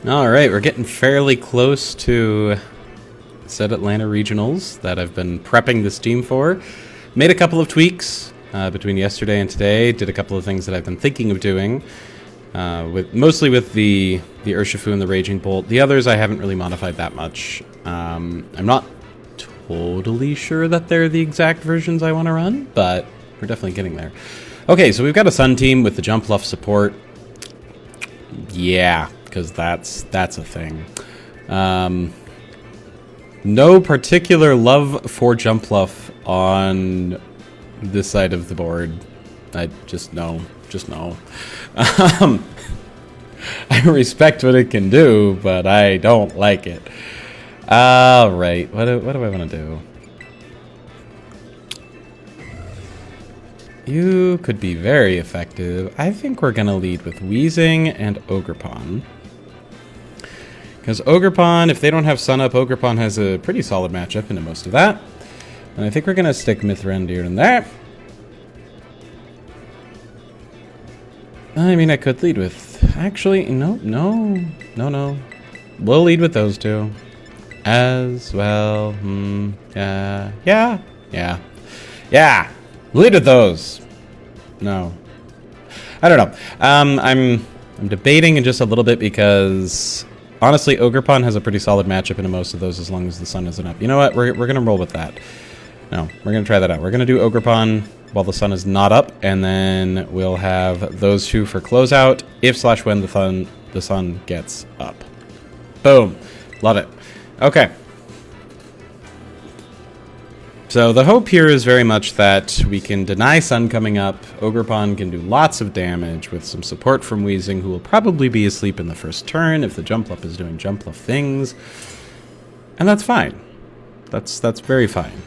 Alright, we're getting fairly close to said Atlanta Regionals that I've been prepping this team for. Made a couple of tweaks between yesterday and today. Did a couple of things that I've been thinking of doing. Mostly with the Urshifu and the Raging Bolt. The others I haven't really modified that much. I'm not totally sure that they're the exact versions I want to run, but we're definitely getting there. Okay, so we've got a Sun team with the Jump Luff support. Yeah, because that's a thing. No particular love for Jump Luff on this side of the board. I just know. I respect what it can do, but I don't like it. Alright, what do I want to do? You could be very effective. I think we're going to lead with Weezing and Ogerpon. Because Ogerpon, if they don't have Sun Up, Ogerpon has a pretty solid matchup into most of that. And I think we're going to stick Mithrandir in there. I mean, I could lead with... Actually, no. We'll lead with those two. As well. Yeah. Lead with those. No. I don't know. I'm debating in just a little bit because... Honestly, Ogerpon has a pretty solid matchup into most of those as long as the sun isn't up. You know what? We're going to roll with that. No, we're going to try that out. We're going to do Ogerpon while the sun is not up, and then we'll have those two for closeout if/when the sun gets up. Boom. Love it. Okay. So the hope here is very much that we can deny sun coming up. Ogerpon can do lots of damage with some support from Weezing, who will probably be asleep in the first turn if the Jump Luff is doing Jump Luff things. And that's fine. That's very fine.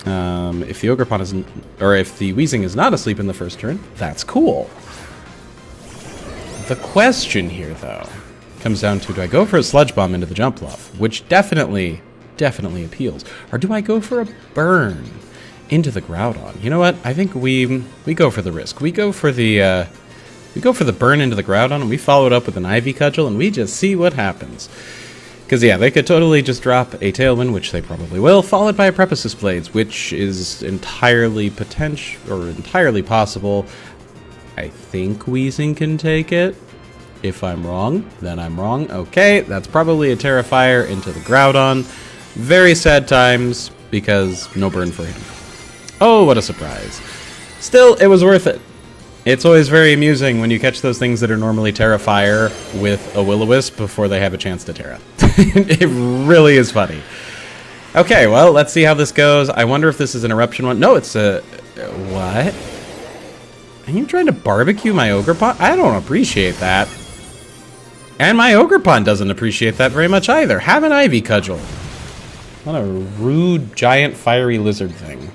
If the Ogerpon isn't, or if the Weezing is not asleep in the first turn, that's cool. The question here, though, comes down to, do I go for a Sludge Bomb into the Jump Luff, which definitely appeals, or do I go for a burn into the Groudon? You know what? I think we go for the risk. We go for the burn into the Groudon, and we follow it up with an Ivy Cudgel, and we just see what happens. Because yeah, they could totally just drop a Tailwind, which they probably will, followed by a Preposis Blades, which is entirely possible. I think Weezing can take it. If I'm wrong, then I'm wrong. Okay, that's probably a Terra-Fire into the Groudon. Very sad times, because no burn for him. Oh, what a surprise. Still, it was worth it. It's always very amusing when you catch those things that are normally Terra-Fire with a Will-O-Wisp before they have a chance to Terra. It really is funny. Okay, well, let's see how this goes. I wonder if this is an Eruption one. No, it's a... What? Are you trying to barbecue my Ogerpon? I don't appreciate that. And my Ogerpon doesn't appreciate that very much either. Have an Ivy Cudgel. What a rude, giant, fiery lizard thing.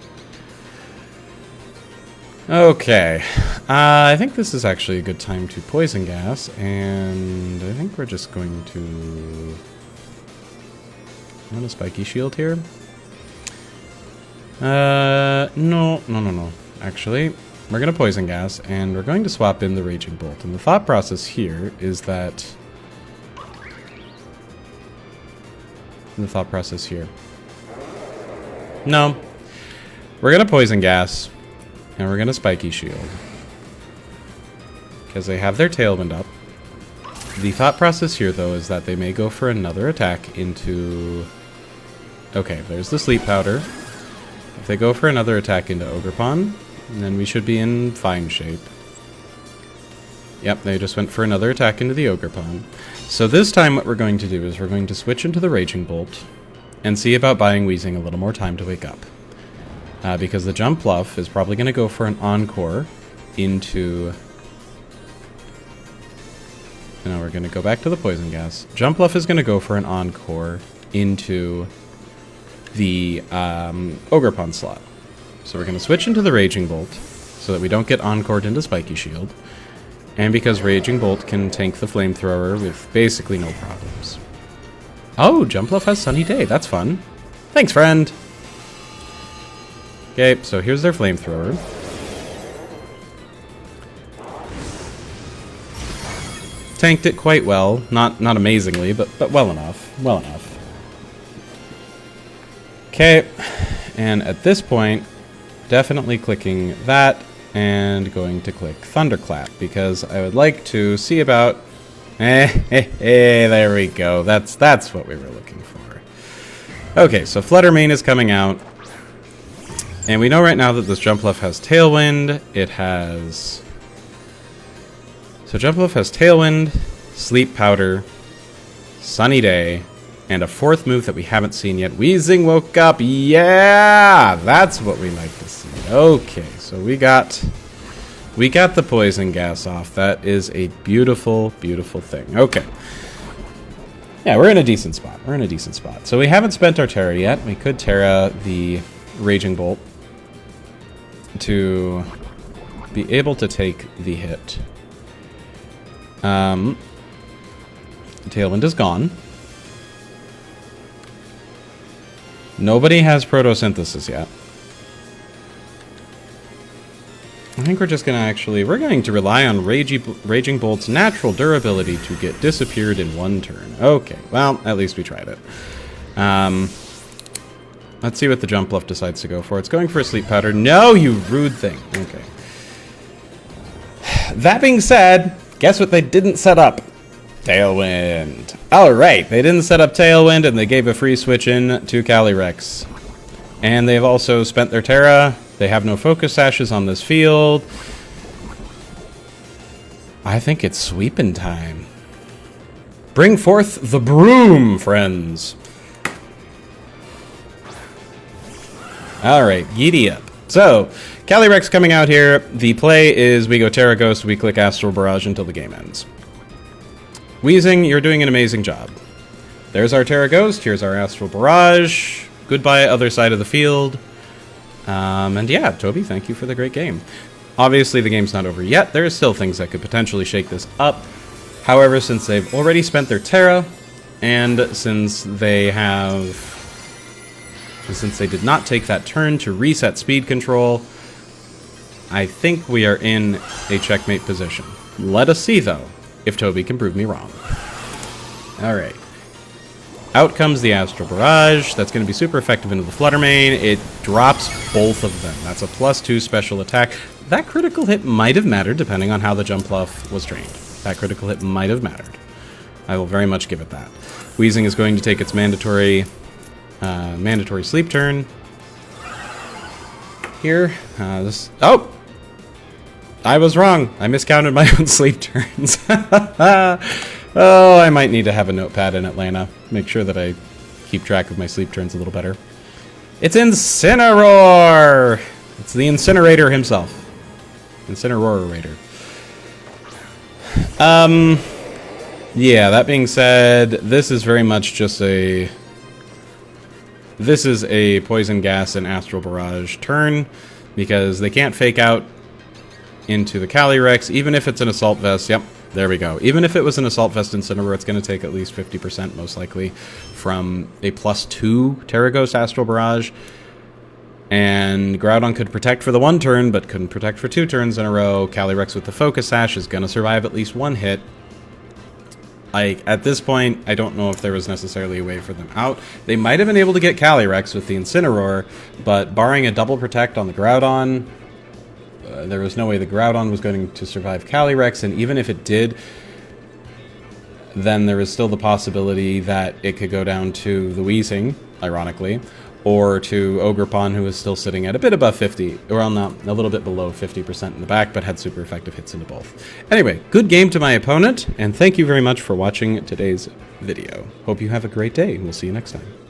Okay. I think this is actually a good time to Poison Gas, and I think we're just going to... I'm on a Spiky Shield here. No. Actually, we're going to Poison Gas, and we're going to swap in the Raging Bolt. And the thought process here is that... No. We're going to Poison Gas, and we're going to Spiky Shield. Because they have their Tailwind up. The thought process here, though, is that they may go for another attack into... Okay, there's the Sleep Powder. If they go for another attack into Ogerpon, then we should be in fine shape. Yep, they just went for another attack into the Ogerpon. So this time what we're going to do is we're going to switch into the Raging Bolt and see about buying Weezing a little more time to wake up. Because the Jump Luff is probably going to go for an Encore into... No, we're going to go back to the Poison Gas. Jump Luff is going to go for an Encore into the Ogerpon slot. So we're going to switch into the Raging Bolt so that we don't get Encored into Spiky Shield. And because Raging Bolt can tank the Flamethrower with basically no problems. Oh, Jump Luff has Sunny Day. That's fun. Thanks, friend. Okay, so here's their Flamethrower. tanked it quite well. Not amazingly, but well enough. Well enough. Okay, and at this point, definitely clicking that and going to click Thunderclap because I would like to see about... there we go. That's what we were looking for. Okay, so Flutter Mane is coming out. And we know right now that this Jumpluff has Tailwind. It has... So Jumpluff has Tailwind, Sleep Powder, Sunny Day, and a fourth move that we haven't seen yet. Weezing woke up. Yeah! That's what we like to see. Okay, so we got the poison gas off. That is a beautiful, beautiful thing. Okay. Yeah, we're in a decent spot. We're in a decent spot. So we haven't spent our Terra yet. We could Terra the Raging Bolt to be able to take the hit. Tailwind is gone. Nobody has Protosynthesis yet. I think we're just going to actually... We're going to rely on Raging Bolt's natural durability to get disappeared in one turn. Okay, well, at least we tried it. Let's see what the Jumpluff decides to go for. It's going for a Sleep Powder. No, you rude thing. Okay. That being said, guess what they didn't set up? Tailwind. Alright, they didn't set up Tailwind, and they gave a free switch in to Calyrex. And they've also spent their Terra. They have no Focus Sashes on this field. I think it's sweeping time. Bring forth the broom, friends. Alright, giddy up. So, Calyrex coming out here. The play is we go Terra Ghost, we click Astral Barrage until the game ends. Weezing, you're doing an amazing job. There's our Terra Ghost, here's our Astral Barrage. Goodbye, other side of the field. And yeah, Toby, thank you for the great game. Obviously, the game's not over yet. There are still things that could potentially shake this up. However, since they've already spent their Terra, and since they did not take that turn to reset speed control, I think we are in a checkmate position. Let us see, though, if Toby can prove me wrong. Alright. Out comes the Astral Barrage. That's going to be super effective into the Flutter Mane. It drops both of them. That's a +2 special attack. That critical hit might have mattered depending on how the Jumpluff was trained. That critical hit might have mattered. I will very much give it that. Weezing is going to take its mandatory sleep turn. Here. Oh! I was wrong. I miscounted my own sleep turns. Oh, I might need to have a notepad in Atlanta. Make sure that I keep track of my sleep turns a little better. It's Incineroar! It's the Incinerator himself. Incineroar-rator. Yeah, that being said, this is very much just a... This is a Poison Gas and Astral Barrage turn, because they can't fake out into the Calyrex, even if it's an Assault Vest. Yep, there we go. Even if it was an Assault Vest Incineroar, it's going to take at least 50%, most likely, from a +2 Terra Ghost Astral Barrage. And Groudon could protect for the one turn, but couldn't protect for 2 turns in a row. Calyrex with the Focus Sash is going to survive at least one hit. At this point, I don't know if there was necessarily a way for them out. They might have been able to get Calyrex with the Incineroar, but barring a double protect on the Groudon, there was no way the Groudon was going to survive Calyrex, and even if it did, then there is still the possibility that it could go down to the Weezing, ironically, or to Ogerpon, who is still sitting at a bit above 50, well, not a little bit below 50% in the back, but had super effective hits into both. Anyway, good game to my opponent, and thank you very much for watching today's video. Hope you have a great day, and we'll see you next time.